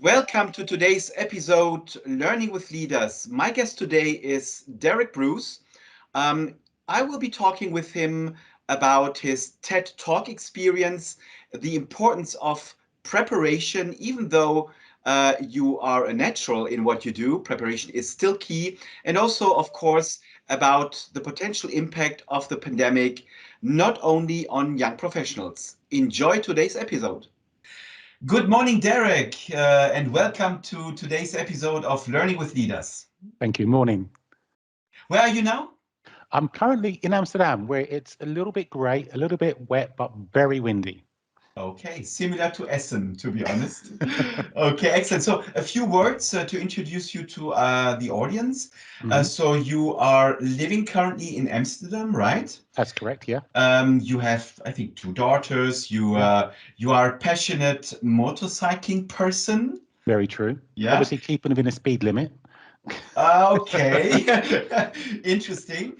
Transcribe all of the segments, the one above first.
Welcome to today's episode, Learning with Leaders. My guest today is Derek Bruce. Um, I will be talking with him about his TED Talk experience, the importance of preparation, even though you are a natural in what you do, preparation is still key. And also, of course, about the potential impact of the pandemic, not only on young professionals. Enjoy today's episode. Good morning, Derek, and welcome to today's episode of Learning with Leaders. Thank you. Morning. Where are you now? I'm currently in Amsterdam, where it's a little bit grey, a little bit wet, but very windy. Okay, similar to Essen, to be honest. Okay, excellent. So a few words to introduce you to the audience. So you are living currently in Amsterdam, right? That's correct, yeah. You have, I think, two daughters. You are a passionate motorcycling person. Very true. Yeah. Obviously keeping within a speed limit. Okay, interesting.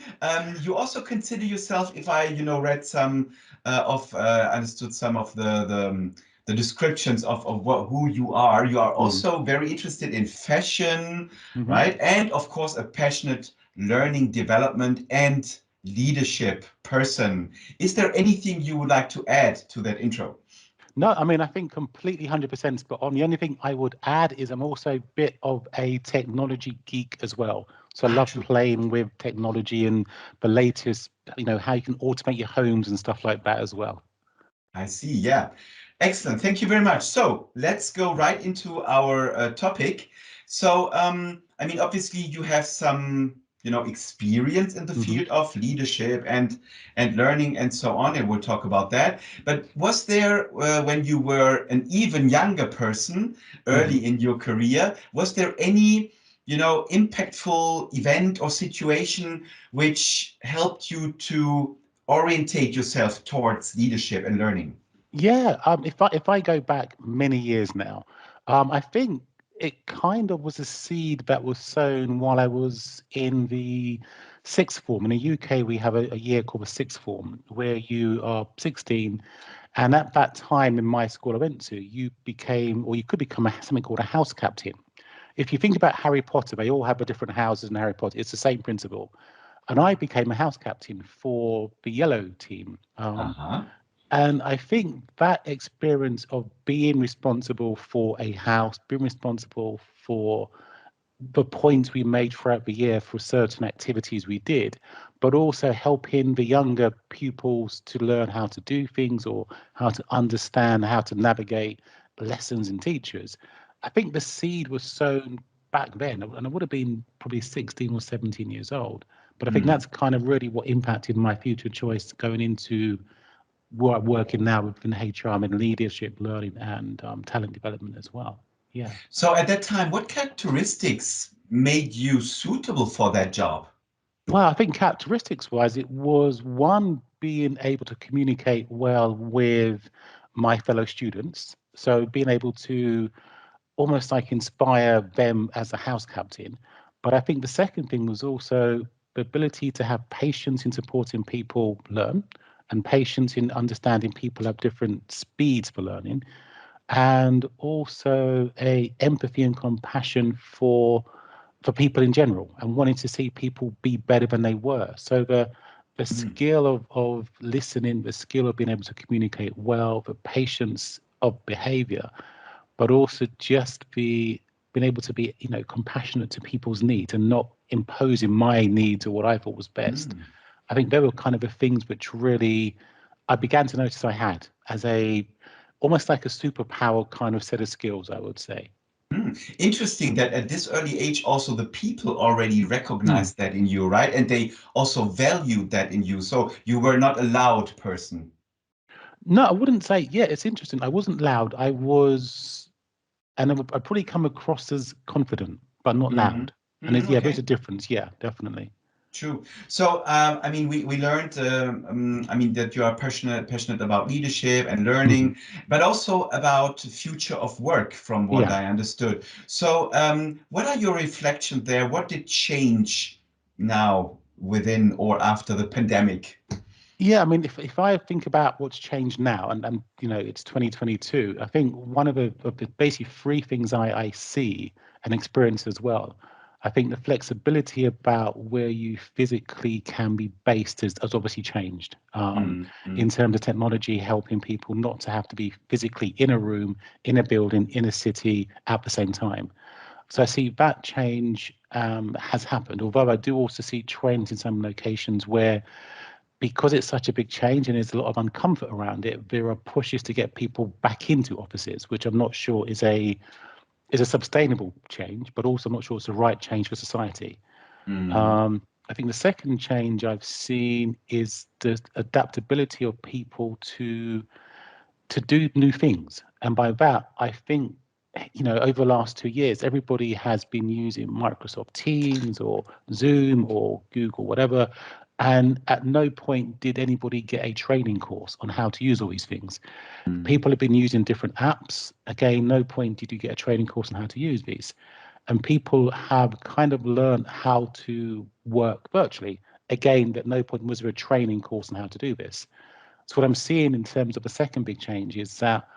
You also consider yourself, if I, read some understood some of the descriptions of who you are. You are also very interested in fashion, right? And of course, a passionate learning, development, and leadership person. Is there anything you would like to add to that intro? No, I mean, I think completely 100% spot on. The only thing I would add is I'm also a bit of a technology geek as well. So I love playing with technology and the latest, how you can automate your homes and stuff like that as well. I see. Yeah. Excellent. Thank you very much. So let's go right into our topic. So, I mean, obviously you have some, experience in the field of leadership and learning and so on, and we'll talk about that. But was there, when you were an even younger person, early in your career, was there any, impactful event or situation which helped you to orientate yourself towards leadership and learning? Yeah, if I go back many years now, I think it kind of was a seed that was sown while I was in the sixth form. In the UK, we have a year called a sixth form, where you are 16, and at that time in my school I went to, you became, or you could become something called a house captain. If you think about Harry Potter, they all have the different houses in Harry Potter. It's the same principle. And I became a house captain for the yellow team. And I think that experience of being responsible for a house, being responsible for the points we made throughout the year for certain activities we did, but also helping the younger pupils to learn how to do things or how to understand how to navigate lessons and teachers. I think the seed was sown back then, and I would have been probably 16 or 17 years old. But I think that's kind of really what impacted my future choice going into working now within HR, I'm in leadership, learning, and talent development as well. Yeah. So at that time, what characteristics made you suitable for that job? Well, I think characteristics-wise, it was one, being able to communicate well with my fellow students. So being able to almost like inspire them as a house captain. But I think the second thing was also the ability to have patience in supporting people learn and patience in understanding people have different speeds for learning, and also a empathy and compassion for people in general and wanting to see people be better than they were. So the skill of listening, the skill of being able to communicate well, the patience of behavior, but also just being able to be, compassionate to people's needs and not imposing my needs or what I thought was best. I think they were kind of the things which really I began to notice I had as almost like a superpower kind of set of skills, I would say. Interesting that at this early age, also the people already recognized that in you, right? And they also valued that in you. So you were not a loud person. No, I wouldn't say. Yeah, it's interesting. I wasn't loud. I was, and I probably come across as confident, but not loud. And there's a difference. Yeah, definitely. True. So, I mean, we learned, I mean, that you are passionate about leadership and learning, but also about future of work, from what I understood. So, what are your reflections there? What did change now within or after the pandemic? Yeah, I mean, if I think about what's changed now, and you know, it's 2022, I think one of the basically three things I see and experience as well. I think the flexibility about where you physically can be based has obviously changed, Mm, in mm, terms of technology helping people not to have to be physically in a room, in a building, in a city at the same time. So I see that change has happened, although I do also see trends in some locations where, because it's such a big change and there's a lot of uncomfort around it, there are pushes to get people back into offices, which I'm not sure is a sustainable change, but also I'm not sure it's the right change for society. mm, I think the second change I've seen is the adaptability of people to do new things. And by that, I think, you know, over the last 2 years, everybody has been using Microsoft Teams or Zoom or Google, whatever. And at no point did anybody get a training course on how to use all these things. mm, People have been using different apps. Again, no point did you get a training course on how to use these. And people have kind of learned how to work virtually. Again, at no point was there a training course on how to do this. So what I'm seeing in terms of the second big change is that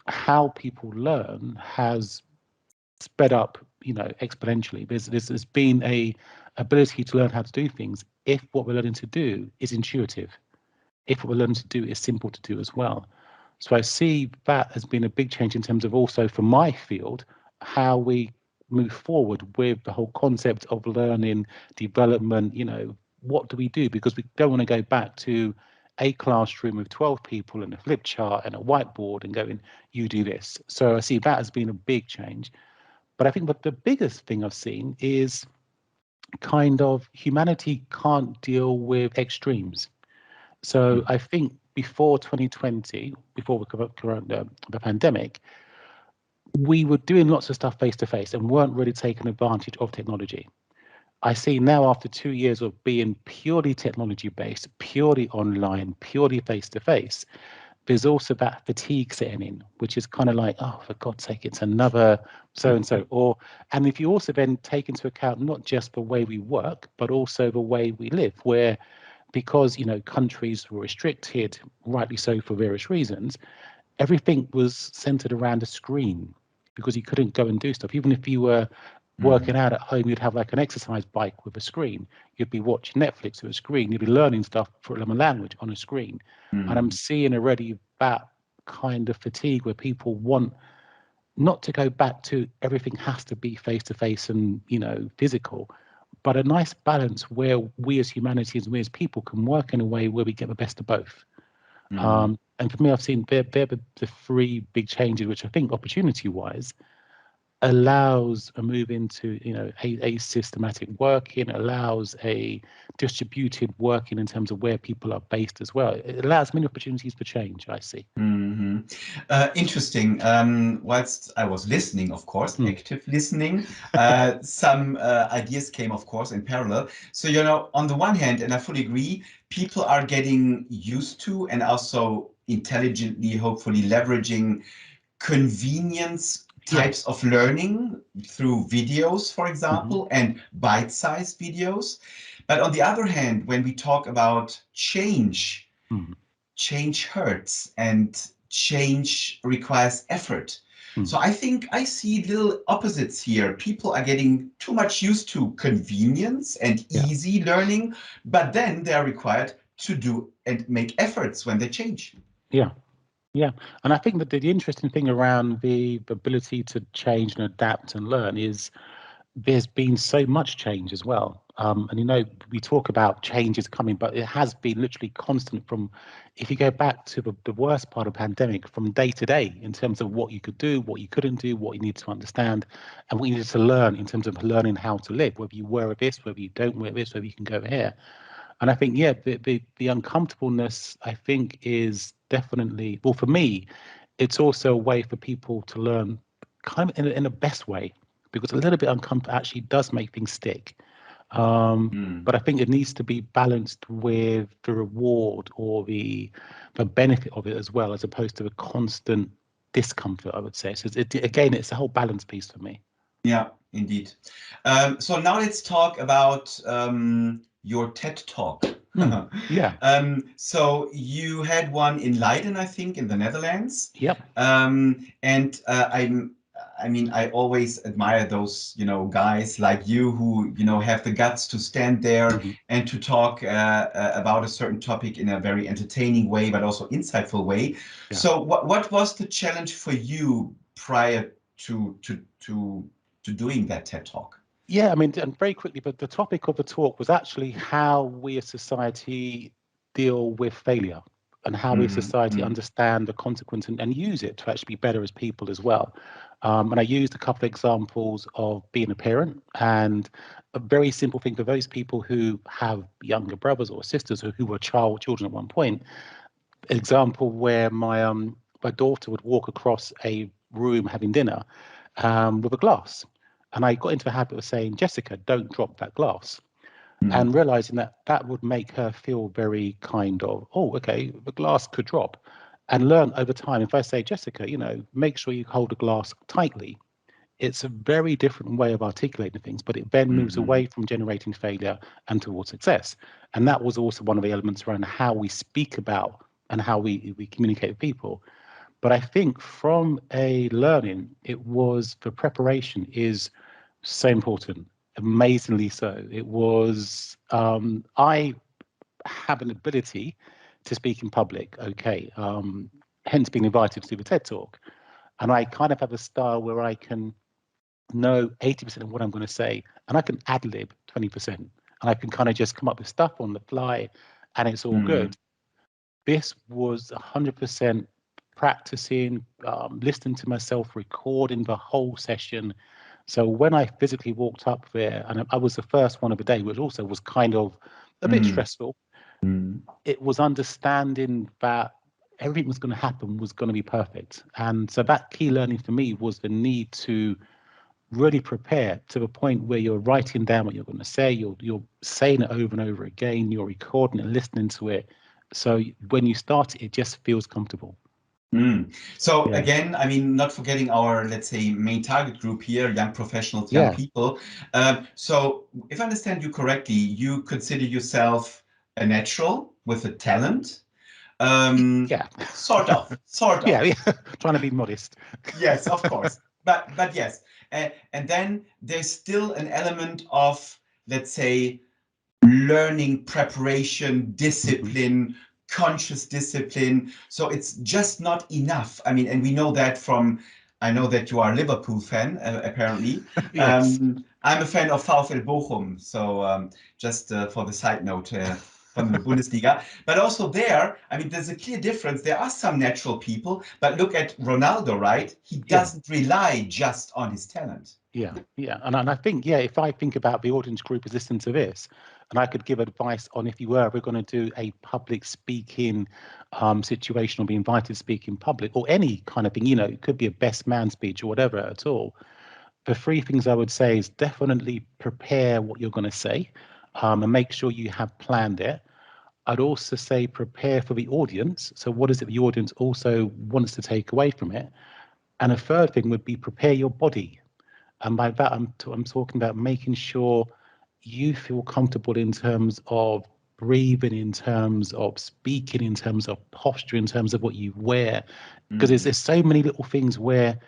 how people learn has sped up, you know, exponentially. There's been a ability to learn how to do things if what we're learning to do is intuitive, if what we're learning to do is simple to do as well. So I see that as being a big change in terms of also for my field, how we move forward with the whole concept of learning, development, you know, what do we do? Because we don't want to go back to a classroom with 12 people and a flip chart and a whiteboard and going, you do this. So I see that as being a big change. But I think what the biggest thing I've seen is kind of humanity can't deal with extremes. So mm, I think before 2020, before the pandemic, we were doing lots of stuff face to face and weren't really taking advantage of technology. I see now after 2 years of being purely technology based, purely online, purely face to face, there's also that fatigue setting in, which is kind of like, oh, for God's sake, it's another so and so. Or, and if you also then take into account not just the way we work, but also the way we live, where because you know countries were restricted, rightly so for various reasons, everything was centered around a screen because you couldn't go and do stuff. Even if you were working mm, out at home, you'd have like an exercise bike with a screen. You'd be watching Netflix with a screen. You'd be learning stuff for a language on a screen. And I'm mm, seeing already that kind of fatigue where people want not to go back to everything has to be face to face and you know physical, but a nice balance where we as humanities and we as people can work in a way where we get the best of both. mm. And for me, I've seen they're the three big changes, which I think opportunity-wise allows a move into you know a systematic working, allows a distributed working in terms of where people are based as well. It allows many opportunities for change. I see. Hmm. Interesting. Whilst I was listening, of course, Mm, active listening, some ideas came, of course, in parallel. So, you know, on the one hand, and I fully agree, people are getting used to and also intelligently, hopefully, leveraging convenience yeah. types of learning through videos, for Hmm. example, and bite-sized videos. But on the other hand, when we talk about change, Mm, change hurts and change requires effort. mm, So I think I see little opposites here. People are getting too much used to convenience and yeah. easy learning, but then they are required to do and make efforts when they change. Yeah. Yeah, and I think that the interesting thing around the ability to change and adapt and learn is there's been so much change as well. And you know, we talk about changes coming, but it has been literally constant from, if you go back to the worst part of pandemic, from day to day in terms of what you could do, what you couldn't do, what you needed to understand, and what you needed to learn in terms of learning how to live, whether you wear this, whether you don't wear this, whether you can go over here. And I think, yeah, the uncomfortableness, I think, is definitely, well, for me, it's also a way for people to learn kind of in a best way, because a little bit uncomfortable actually does make things stick. Mm. But I think it needs to be balanced with the reward or the benefit of it as well, as opposed to the constant discomfort, I would say. So again, it's a whole balance piece for me. Yeah, indeed. So now let's talk about your TED Talk. Mm. Yeah. So you had one in Leiden, I think, in the Netherlands. Yep. And I mean, I always admire those, guys like you who, have the guts to stand there Hmm. and to talk about a certain topic in a very entertaining way, but also insightful way. Yeah. So what was the challenge for you prior to doing that TED Talk? Yeah, I mean, and very quickly, but the topic of the talk was actually how we as society deal with failure and how we as Mm, society mm, understand the consequence and use it to actually be better as people as well. And I used a couple of examples of being a parent and a very simple thing for those people who have younger brothers or sisters who were children at one point. Example where my daughter would walk across a room having dinner with a glass. And I got into the habit of saying, Jessica, don't drop that glass. And mm, realizing that that would make her feel very kind of, oh, okay, the glass could drop. And learn over time, if I say, Jessica, make sure you hold the glass tightly, it's a very different way of articulating things, but it then moves mm, away from generating failure and towards success. And that was also one of the elements around how we speak about and how we communicate with people. But I think from a learning, it was the preparation is so important, amazingly so. It was, I have an ability to speak in public, okay, hence being invited to do the TED Talk. And I kind of have a style where I can know 80% of what I'm going to say, and I can ad lib 20%, and I can kind of just come up with stuff on the fly, and it's all mm, good. This was 100% practicing, listening to myself, recording the whole session. So when I physically walked up there, and I was the first one of the day, which also was kind of a bit mm, stressful, mm, it was understanding that everything was going to happen was going to be perfect. And so that key learning for me was the need to really prepare to the point where you're writing down what you're going to say, you're saying it over and over again, you're recording and listening to it. So when you start it, it just feels comfortable. mm. So Yeah. again, I mean, not forgetting our, let's say, main target group here, young professionals, young Yeah. people. So if I understand you correctly, you consider yourself a natural with a talent. Yeah. Sort Yeah. of. Yeah. Trying to be modest. Yes, of course. But yes. And then there's still an element of, let's say, learning, preparation, Hmm. discipline, conscious discipline. So it's just not enough. I mean, and we know that from, I know that you are a Liverpool fan, apparently. Yes. I'm a fan of VfL Bochum. So just for the side note, from the Bundesliga. But also there, I mean, there's a clear difference. There are some natural people, but look at Ronaldo, right? He Yeah. doesn't rely just on his talent. Yeah, yeah, and I think yeah, if I think about the audience group as listening to this, and I could give advice on if you were ever going to do a public speaking situation or be invited to speak in public or any kind of thing, it could be a best man speech or whatever at all. The three things I would say is definitely prepare what you're going to say, and make sure you have planned it. I'd also say prepare for the audience. So what is it the audience also wants to take away from it? And a third thing would be prepare your body, and by that, I'm talking about making sure you feel comfortable in terms of breathing, in terms of speaking, in terms of posture, in terms of what you wear. Because there's Mm, so many little things where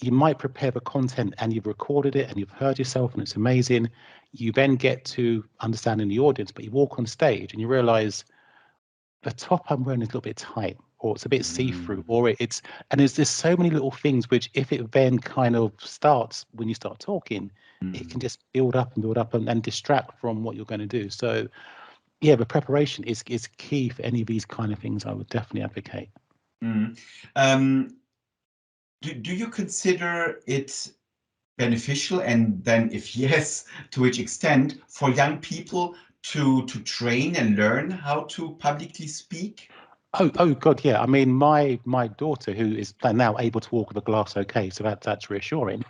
you might prepare the content and you've recorded it and you've heard yourself and it's amazing. You then get to understanding the audience, but you walk on stage and you realize the top I'm wearing is a little bit tight, or it's a bit see-through, mm, or it's and there's so many little things which, if it then kind of starts when you start talking, it can mm. just build up and distract from what you're going to do. So yeah, the preparation is key for any of these kind of things. I would definitely advocate. Mm. Um, do you consider it beneficial, and then if yes, to which extent, for young people to train and learn how to publicly speak? Oh God, yeah. I mean, my daughter, who is now able to walk with a glass, okay, so that's reassuring.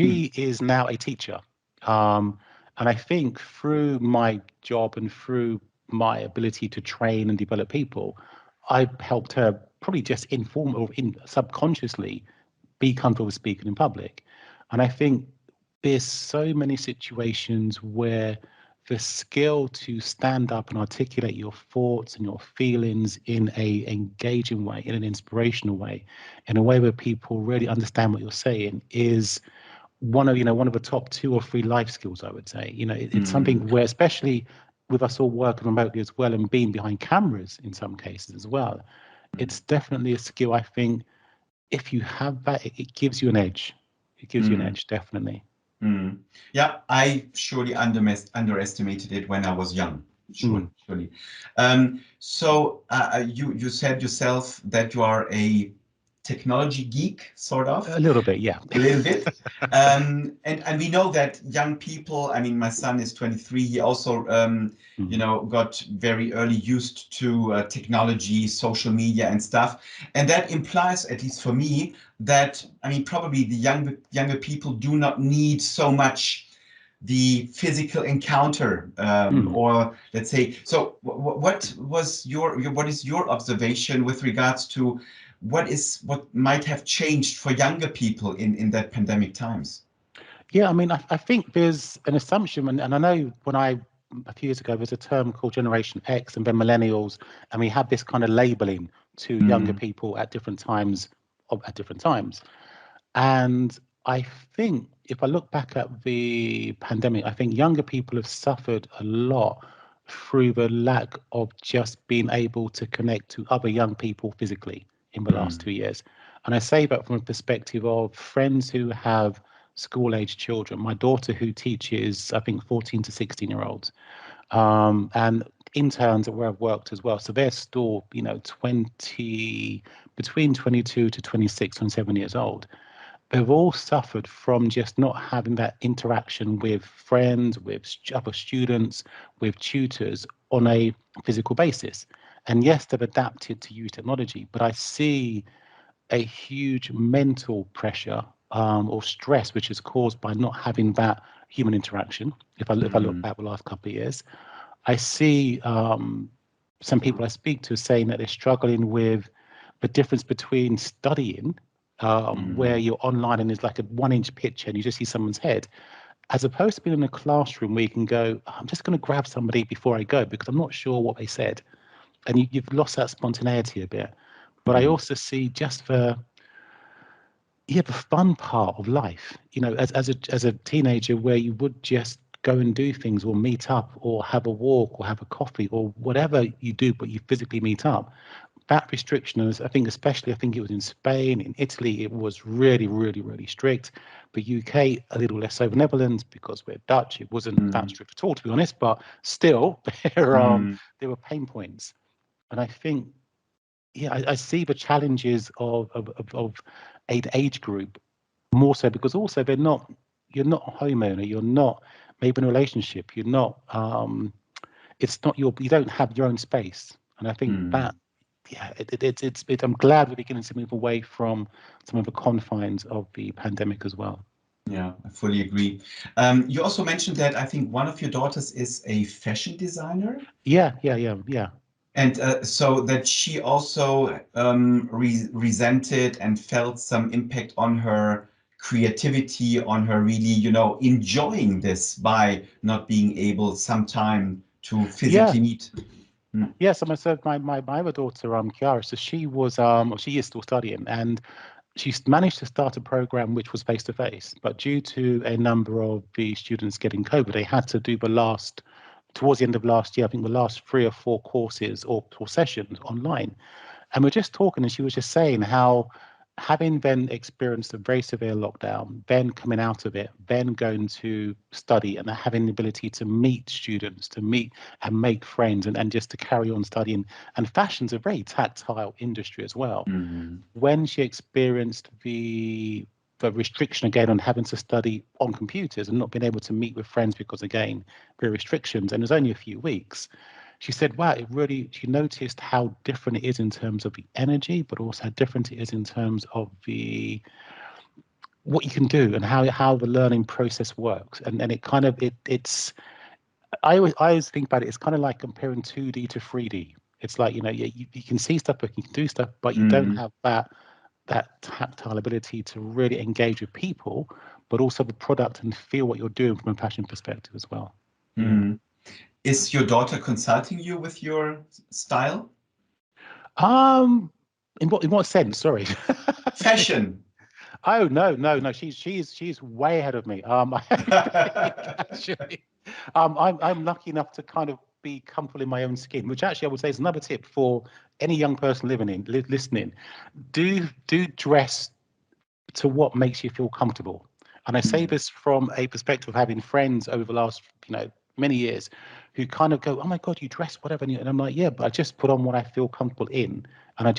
Mm, She is now a teacher, um, and I think through my job and through my ability to train and develop people, I've helped her probably just inform or subconsciously be comfortable with speaking in public. And I think there's so many situations where the skill to stand up and articulate your thoughts and your feelings in a engaging way, in an inspirational way, in a way where people really understand what you're saying is one of the top 2 or 3 life skills, I would say. It's something where, especially with us all working remotely as well and being behind cameras in some cases as well, it's definitely a skill. I think if you have that, it gives you an edge. It gives you an edge, definitely. Yeah, I surely underestimated it when I was young. Mm. Surely. So you said yourself that you are a technology geek, sort of. A little bit, yeah. A little bit. And we know that young people, I mean, my son is 23. He also, got very early used to technology, social media and stuff. And that implies, at least for me, that, I mean, probably the younger people do not need so much the physical encounter, Mm. or let's say, so what is your observation with regards to what might have changed for younger people in that pandemic times? Yeah, I mean, I think there's an assumption, and I know a few years ago, there's a term called Generation X and then millennials, and we had this kind of labeling to younger Mm, people at different times, at different times. And I think if I look back at the pandemic, I think younger people have suffered a lot through the lack of just being able to connect to other young people physically in the last mm, 2 years. And I say that from a perspective of friends who have school age children. My daughter, who teaches, I think, 14 to 16-year-olds, and interns at where I've worked as well. So they're still, 20, between 22 to 26, 27 years old. They've all suffered from just not having that interaction with friends, with other students, with tutors on a physical basis. And yes, they've adapted to use technology, but I see a huge mental pressure, or stress, which is caused by not having that human interaction. If I look mm, back the last couple of years, I see some people I speak to saying that they're struggling with the difference between studying, where mm, you're online and there's like a 1 inch picture and you just see someone's head, as opposed to being in a classroom where you can go, I'm just going to grab somebody before I go because I'm not sure what they said. And you've lost that spontaneity a bit. But I mm, also see just the fun part of life, as a teenager, where you would just go and do things or meet up or have a walk or have a coffee or whatever you do, but you physically meet up. That restriction, and I think especially, I think it was in Spain, in Italy, it was really, really, really strict. The UK, a little less so. The Netherlands, because we're Dutch, it wasn't that mm, strict at all, to be honest. But still, mm, there were pain points, and I think, yeah, I see the challenges of an age group more so because also you're not a homeowner, you're not maybe in a relationship, you're not it's not you don't have your own space. And I think that, mm. yeah, I'm glad we're beginning to move away from some of the confines of the pandemic as well. Yeah, I fully agree. You also mentioned that I think one of your daughters is a fashion designer. Yeah. And so that she also resented and felt some impact on her creativity, on her really, enjoying this by not being able sometime to Yeah. physically meet. Mm, Yeah, so my other daughter, Kiara, so she is still studying, and she's managed to start a program which was face to face, but due to a number of the students getting COVID, they had to do towards the end of last year, I think the last 3 or 4 courses or sessions online. And we're just talking, and she was just saying how, having then experienced a very severe lockdown, then coming out of it, then going to study and having the ability to meet students, to meet and make friends, and just to carry on studying. And fashion's a very tactile industry as well. mm, When she experienced the restriction again on having to study on computers and not being able to meet with friends because, again, the restrictions, and it was only a few weeks, she said, wow, she noticed how different it is in terms of the energy, but also how different it is in terms of what you can do and how the learning process works. And it kind of, it's, I always think about it, it's kind of like comparing 2D to 3D. It's like, you can see stuff, but you can do stuff, but you don't mm, have that tactile ability to really engage with people, but also the product and feel what you're doing from a passion perspective as well. Yeah. mm. Is your daughter consulting you with your style? Um, in what sense? Sorry. Fashion. Oh no. She's way ahead of me. I think actually, I'm lucky enough to kind of be comfortable in my own skin, which actually I would say is another tip for any young person listening. Do dress to what makes you feel comfortable. And I say Mm, this from a perspective of having friends over the last, many years who kind of go, "Oh my God, you dress whatever." And I'm like, "Yeah, but I just put on what I feel comfortable in. And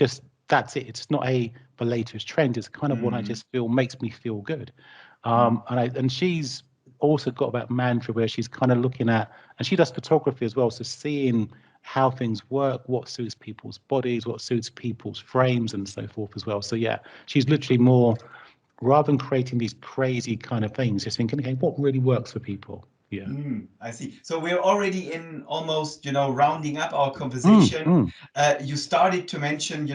that's it. It's not the latest trend. It's kind of what I mm, just feel makes me feel good." mm, And she's also got that mantra where she's kind of looking at, and she does photography as well. So seeing how things work, what suits people's bodies, what suits people's frames and so forth as well. So yeah, she's literally more, rather than creating these crazy kind of things, just thinking, okay, what really works for people? Yeah. I see. So we're already in almost, rounding up our Mm, conversation. mm, You started to mention,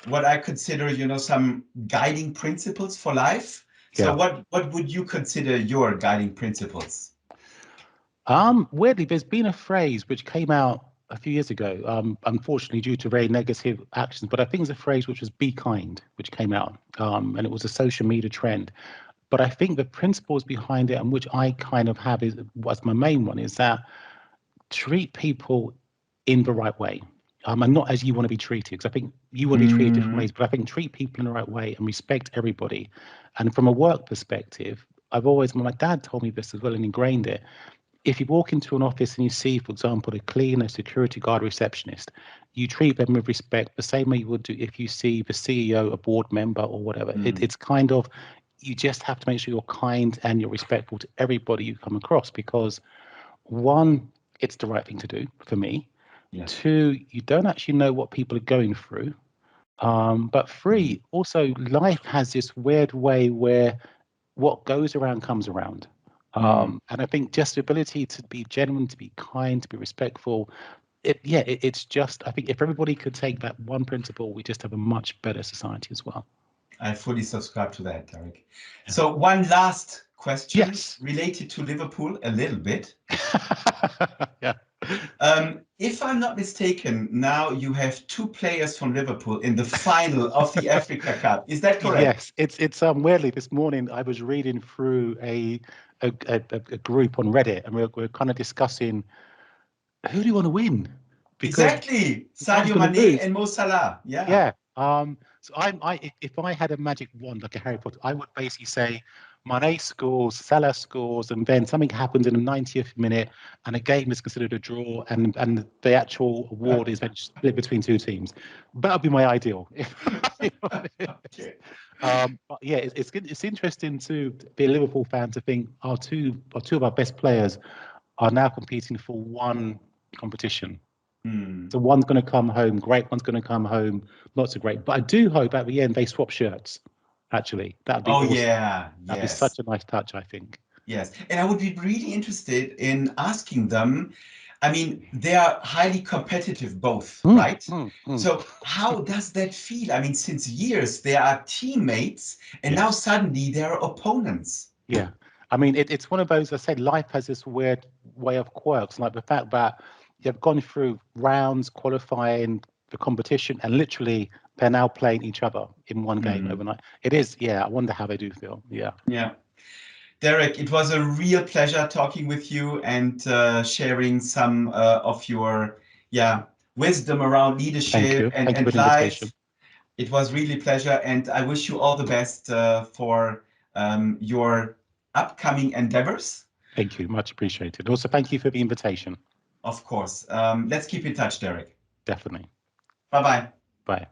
what I consider, some guiding principles for life. So yeah. what would you consider your guiding principles? Weirdly, there's been a phrase which came out a few years ago, unfortunately due to very negative actions, but I think it's a phrase which was "be kind," which came out, and it was a social media trend. But I think the principles behind it, and which I kind of have is was my main one, is that treat people in the right way. And not as you want to be treated, because I think you want to be treated different Mm, ways, but I think treat people in the right way and respect everybody. And from a work perspective, I've always, my dad told me this as well and ingrained it. If you walk into an office and you see, for example, a cleaner, security guard, receptionist, you treat them with respect the same way you would do if you see the CEO, a board member, or whatever. mm, It's kind of, you just have to make sure you're kind and you're respectful to everybody you come across, because one, it's the right thing to do for me. yes. Two, you don't actually know what people are going through. But Mm, three, also life has this weird way where what goes around comes around. mm. And I think just the ability to be genuine, to be kind, to be respectful, it's just, I think if everybody could take that one principle, we just have a much better society as well. I fully subscribe to that, Derek. Yeah. So one last question Yes. related to Liverpool a little bit. Yeah. If I'm not mistaken, now you have two players from Liverpool in the final of the Africa Cup. Is that correct? Yes, it's weirdly this morning I was reading through a group on Reddit, and we're kind of discussing who do you want to win, because Exactly. one's Sadio going to Mane lose. and Mo Salah. Yeah. Yeah. So if I had a magic wand like a Harry Potter, I would basically say Mane scores, Salah scores, and then something happens in the 90th minute, and a game is considered a draw, and the actual award is then split between two teams. That would be my ideal. If I'm honest. Okay. But yeah, it's good. It's interesting to be a Liverpool fan to think our two of our best players are now competing for one competition. Hmm. So one's going to come home great, one's going to come home not so great. But I do hope at the end they swap shirts. Actually, that would be Oh, awesome. yeah. That'd be Yes. such a nice touch, I think. Yes. And I would be really interested in asking them. I mean, they are highly competitive, both, Mm, right? mm, mm. So, how does that feel? I mean, since years they are teammates, and now Yes. suddenly they are opponents. Yeah. I mean, it's one of those, I said, life has this weird way of quirks, like the fact that you've gone through rounds, qualifying, the competition, and literally they're now playing each other in one game Hmm. overnight. It is, yeah, I wonder how they do feel. Yeah. Yeah. Derek, it was a real pleasure talking with you and sharing some of your, yeah, wisdom around Thank leadership you. Thank you for and the invitation. life. It was really pleasure, and I wish you all the best for your upcoming endeavors. Thank you. Much appreciated. Also, thank you for the invitation. Of course. Let's keep in touch, Derek. Definitely. Bye bye. Bye.